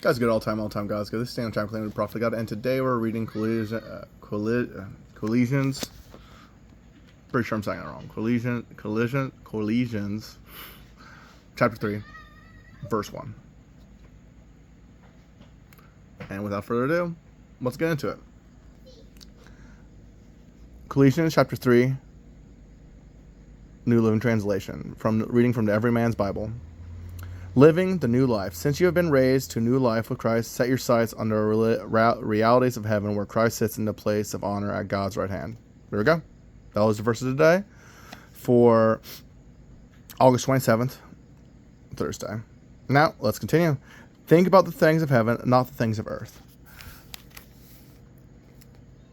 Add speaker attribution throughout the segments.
Speaker 1: Guys, good all time, guys. Good. This is Stand Time Claiming the Prophet of God, and today we're reading Colossians. Pretty sure I'm saying it wrong. Colossians, chapter 3, verse 1. And without further ado, let's get into it. Colossians chapter 3, New Living Translation, reading from the Everyman's Bible. Living the new life. Since you have been raised to new life with Christ, set your sights on the realities of heaven, where Christ sits in the place of honor at God's right hand. There we go. That was the verse of the day for August 27th, Thursday. Now, let's continue. Think about the things of heaven, not the things of earth.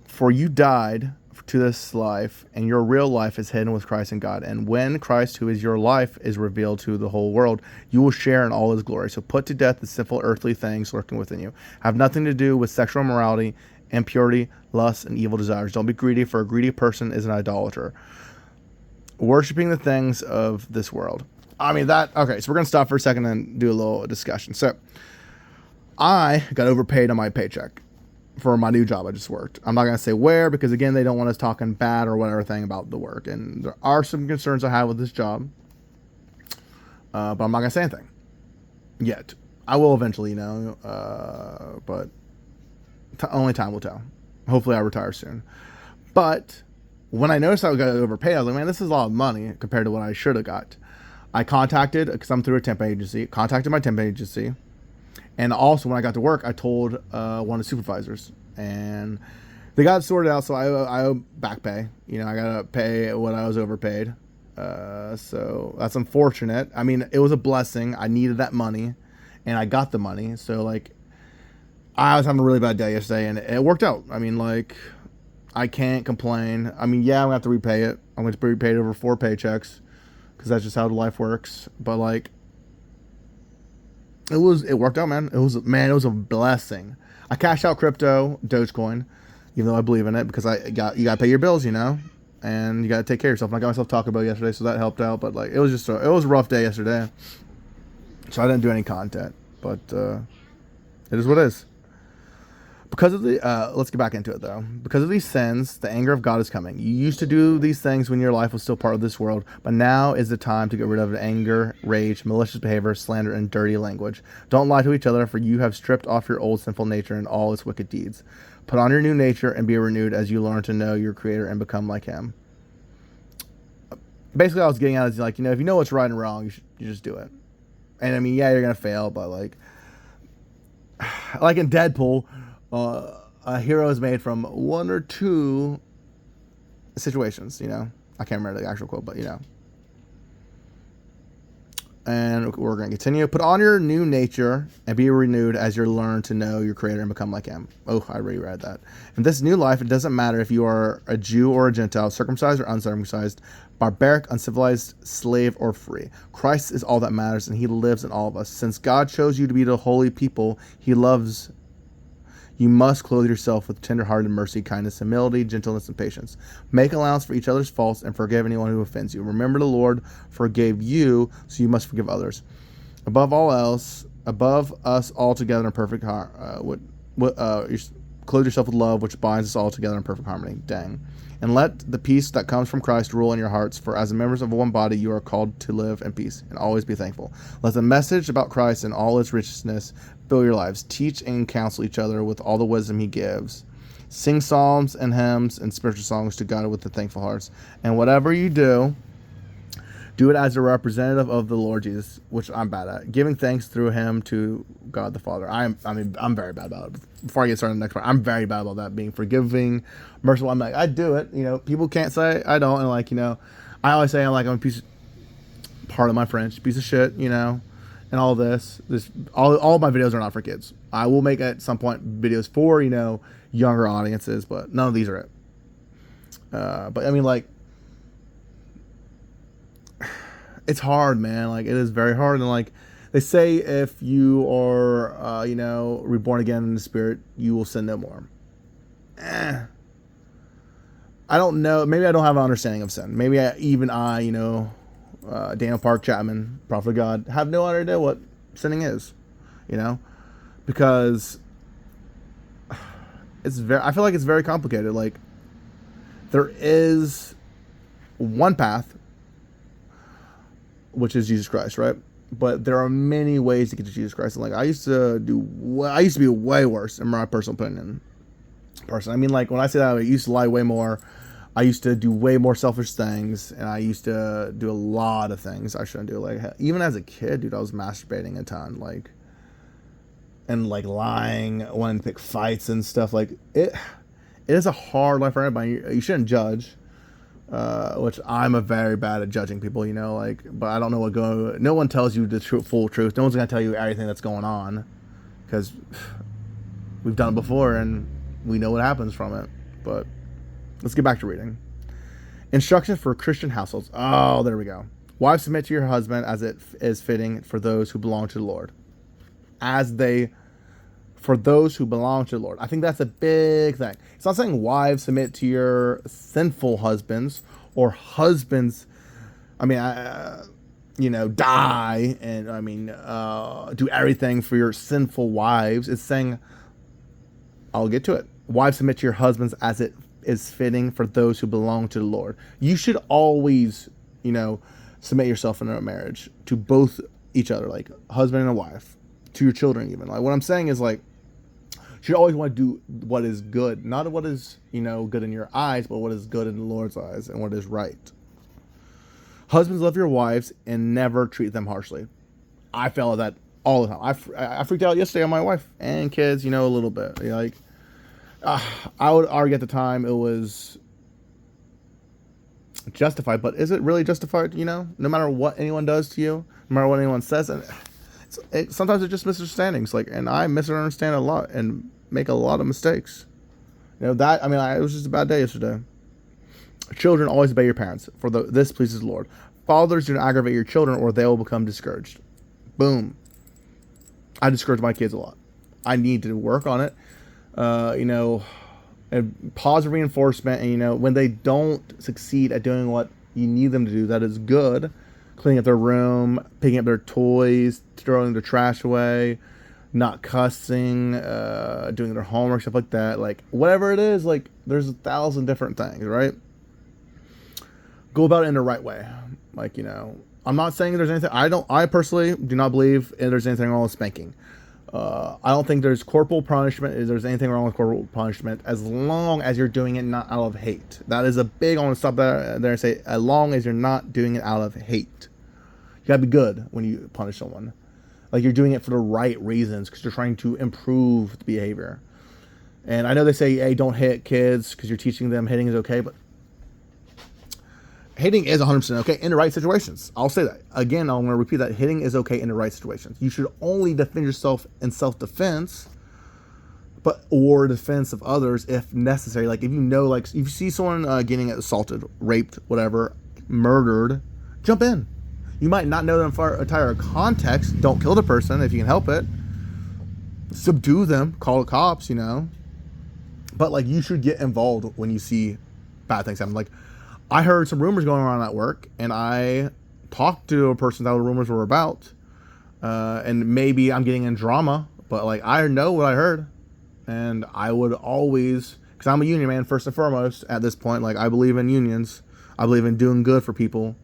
Speaker 1: For you died to this life, and your real life is hidden with Christ in God. And when Christ, who is your life, is revealed to the whole world, you will share in all his glory. So put to death the sinful earthly things lurking within you. Have nothing to do with sexual immorality, impurity, lust, and evil desires. Don't be greedy, for a greedy person is an idolater, worshiping the things of this world. Okay, so we're going to stop for a second and do a little discussion. So I got overpaid on my paycheck for my new job I just worked. I'm not going to say where, because again, they don't want us talking bad or whatever thing about the work. And there are some concerns I have with this job. But I'm not going to say anything yet. I will eventually, but only time will tell. Hopefully I retire soon. But when I noticed I got overpaid, I was like, man, this is a lot of money compared to what I should have got. I contacted, because I'm through a temp agency, contacted my temp agency. And also, when I got to work, I told one of the supervisors, and they got it sorted out. So I owe back pay. I gotta pay what I was overpaid. So that's unfortunate. I mean, it was a blessing. I needed that money, and I got the money. So I was having a really bad day yesterday, and it worked out. I mean, I can't complain. I mean, yeah, I'm gonna have to repay it. I'm going to be repaid over 4 paychecks, because that's just how life works. But it worked out, man. It was a blessing. I cashed out crypto, Dogecoin, even though I believe in it, because you got to pay your bills, and you got to take care of yourself. And I got myself Taco Bell yesterday, so that helped out. But it was it was a rough day yesterday, so I didn't do any content. But it is what it is. Because of the let's get back into it though. Because of these sins, the anger of God is coming. You used to do these things when your life was still part of this world, but now is the time to get rid of the anger, rage, malicious behavior, slander, and dirty language. Don't lie to each other, for you have stripped off your old sinful nature and all its wicked deeds. Put on your new nature and be renewed as you learn to know your Creator and become like Him. Basically, I was getting at is if you know what's right and wrong, you just do it. And I mean, yeah, you're gonna fail, but like in Deadpool. A hero is made from 1 or 2 situations, I can't remember the actual quote, but And we're going to continue. Put on your new nature and be renewed as you learn to know your Creator and become like Him. Oh, I already read that. In this new life, it doesn't matter if you are a Jew or a Gentile, circumcised or uncircumcised, barbaric, uncivilized, slave, or free. Christ is all that matters, and He lives in all of us. Since God chose you to be the holy people He loves, you must clothe yourself with tender-hearted mercy, kindness, humility, gentleness, and patience. Make allowance for each other's faults and forgive anyone who offends you. Remember, the Lord forgave you, so you must forgive others. Above us all together in perfect clothe yourself with love, which binds us all together in perfect harmony. Dang. And let the peace that comes from Christ rule in your hearts, for as members of one body you are called to live in peace and always be thankful. Let the message about Christ and all its richness fill your lives. Teach and counsel each other with all the wisdom He gives. Sing psalms and hymns and spiritual songs to God with the thankful hearts. And whatever you do, do it as a representative of the Lord Jesus, which I'm bad at, giving thanks through Him to God the Father. I'm very bad about it. Before I get started on the next part, I'm very bad about that, being forgiving, merciful. I do it. People can't say I don't. And I always say I'm a piece, part of my French, piece of shit, and all this. All of my videos are not for kids. I will make at some point videos for, younger audiences, but none of these are it. But I mean, it's hard, man. It is very hard. And they say, if you are, reborn again in the Spirit, you will sin no more. I don't know. Maybe I don't have an understanding of sin. Maybe Daniel Park Chapman, prophet of God, have no idea what sinning is, because I feel like it's very complicated. Like, there is one path, which is Jesus Christ, right? But there are many ways to get to Jesus Christ. And like, I used to be way worse, in my personal opinion. I mean, like, when I say that, I used to lie way more. I used to do way more selfish things, and I used to do a lot of things I shouldn't do. Like, even as a kid, dude, I was masturbating a ton, like, and like lying, wanting to pick fights and stuff. Like, it is a hard life for everybody. You shouldn't judge, which I'm a very bad at judging people, you know, like, but I don't know no one tells you the full truth. No one's going to tell you everything that's going on, because we've done it before and we know what happens from it. But let's get back to reading. Instructions for Christian households. Oh, there we go. Wives, submit to your husband as it is fitting for those who belong to the Lord. For those who belong to the Lord. I think that's a big thing. It's not saying wives submit to your sinful husbands, or husbands, die and do everything for your sinful wives. It's saying, I'll get to it. Wives, submit to your husbands as it is fitting for those who belong to the Lord. You should always, submit yourself in a marriage to both each other, like husband and a wife, to your children even. Like, what I'm saying is, like, you should always want to do what is good, not what is, good in your eyes, but what is good in the Lord's eyes and what is right. Husbands, love your wives and never treat them harshly. I fell at that all the time. I freaked out yesterday on my wife and kids, a little bit. I would argue at the time it was justified, but is it really justified? No matter what anyone does to you, no matter what anyone says, and sometimes it's just misunderstandings. Like, and I misunderstand a lot and make a lot of mistakes. It was just a bad day yesterday. Children, always obey your parents, for this pleases the Lord. Fathers, do not aggravate your children, or they will become discouraged. Boom. I discourage my kids a lot. I need to work on it. And positive reinforcement, and when they don't succeed at doing what you need them to do, that is good. Cleaning up their room, picking up their toys, throwing their trash away, not cussing, doing their homework, stuff like that. Like, whatever it is, like, there's 1,000 different things, right? Go about it in the right way. Like, I'm not saying there's anything, I personally do not believe there's anything wrong with spanking. I don't think there's corporal punishment. There's anything wrong with corporal punishment, as long as you're doing it not out of hate. That is a big, I want to stop there and say, as long as you're not doing it out of hate. You gotta be good when you punish someone. Like, you're doing it for the right reasons, because you're trying to improve the behavior. And I know they say, hey, don't hit kids because you're teaching them hitting is okay, but hitting is 100% okay in the right situations. I'll say that. Again, I'm going to repeat that. Hitting is okay in the right situations. You should only defend yourself in self-defense, or defense of others if necessary. Like, if if you see someone getting assaulted, raped, whatever, murdered, jump in. You might not know the entire context. Don't kill the person if you can help it. Subdue them. Call the cops, But, like, you should get involved when you see bad things happen. Like, I heard some rumors going around at work, and I talked to a person that the rumors were about. And maybe I'm getting in drama, but, like, I know what I heard. And I would always, because I'm a union man first and foremost at this point. Like, I believe in unions. I believe in doing good for people.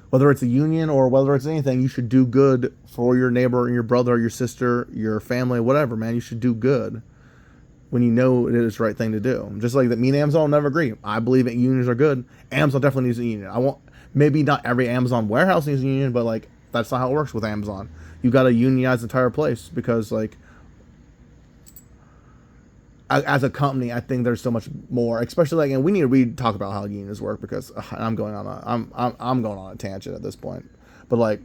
Speaker 1: Whether it's a union or whether it's anything, you should do good for your neighbor, your brother, your sister, your family, whatever, man. You should do good when you know it is the right thing to do. Just like that, me and Amazon will never agree. I believe that unions are good. Amazon definitely needs a union. Maybe not every Amazon warehouse needs a union, but, like, that's not how it works with Amazon. You got to unionize the entire place, because, like, as a company, I think there's so much more, especially, like, and we need to talk about how unions work, because I'm going on a tangent at this point. But, like,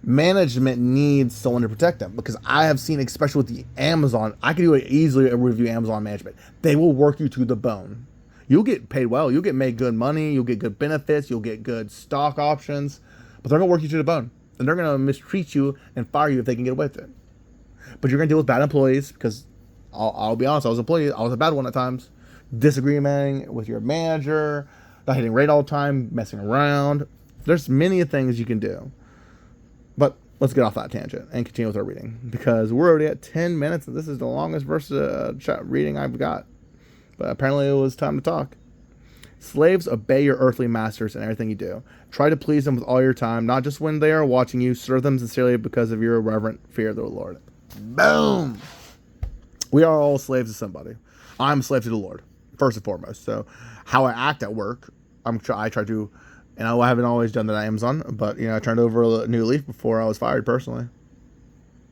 Speaker 1: management needs someone to protect them, because I have seen, especially with the Amazon, I can do it easily review Amazon management. They will work you to the bone. You'll get paid well. You'll get made good money. You'll get good benefits. You'll get good stock options, but they're going to work you to the bone, and they're going to mistreat you and fire you if they can get away with it. But you're going to deal with bad employees, because I'll be honest, I was a bad one at times. Disagreeing with your manager, not hitting rate all the time, messing around. There's many things you can do. But let's get off that tangent and continue with our reading, because we're already at 10 minutes and this is the longest verse reading I've got. But apparently it was time to talk. Slaves, obey your earthly masters in everything you do. Try to please them with all your time, not just when they are watching you. Serve them sincerely because of your reverent fear of the Lord. Boom! We are all slaves to somebody. I'm a slave to the Lord, first and foremost. So how I act at work, I try to, and I haven't always done that at Amazon, but I turned over a new leaf before I was fired personally.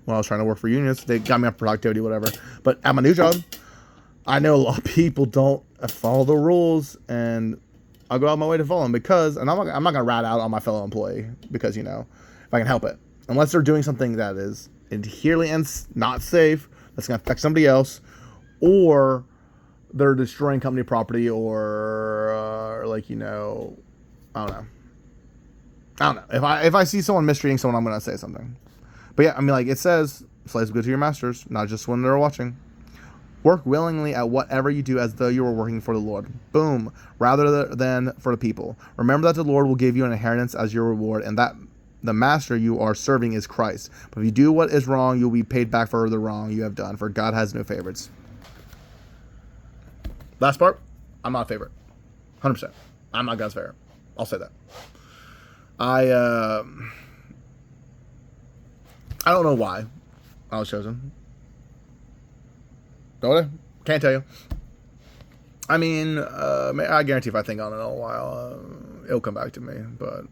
Speaker 1: When I was trying to work for unions, they got me up for productivity, whatever. But at my new job, I know a lot of people don't follow the rules, and I'll go out of my way to follow them because, and I'm not going to rat out on my fellow employee because, if I can help it. Unless they're doing something that is inherently not safe, that's going to affect somebody else, or they're destroying company property, or I don't know. If I see someone mistreating someone, I'm going to say something. But yeah, it says, slaves go to your masters, not just when they're watching. Work willingly at whatever you do as though you were working for the Lord. Boom. Rather than for the people. Remember that the Lord will give you an inheritance as your reward, and that the master you are serving is Christ. But if you do what is wrong, you'll be paid back for the wrong you have done, for God has no favorites. Last part, I'm not a favorite. 100%. I'm not God's favorite. I'll say that. I don't know why I was chosen. Don't I? Can't tell you. I guarantee if I think on it in a while, it'll come back to me. But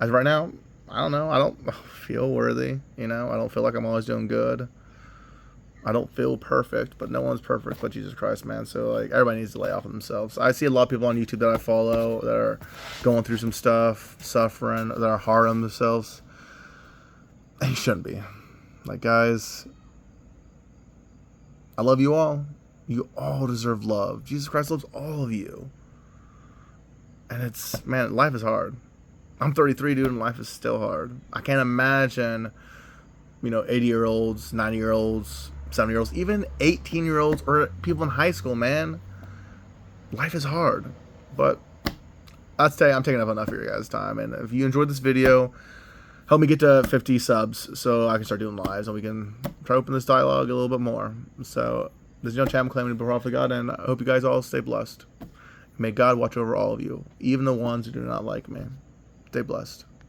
Speaker 1: as of right now, I don't know. I don't feel worthy. I don't feel like I'm always doing good. I don't feel perfect, but no one's perfect but Jesus Christ, man. So everybody needs to lay off of themselves. I see a lot of people on YouTube that I follow that are going through some stuff, suffering, that are hard on themselves. And you shouldn't be. Guys, I love you all. You all deserve love. Jesus Christ loves all of you. And life is hard. I'm 33, dude, and life is still hard. I can't imagine, 80-year-olds, 90-year-olds, 70-year-olds, even 18-year-olds or people in high school, man. Life is hard. But I'm taking up enough of your guys' time. And if you enjoyed this video, help me get to 50 subs so I can start doing lives and we can try to open this dialogue a little bit more. So this is your channel claiming to be prophet of God, and I hope you guys all stay blessed. May God watch over all of you, even the ones who do not like me. Stay blessed.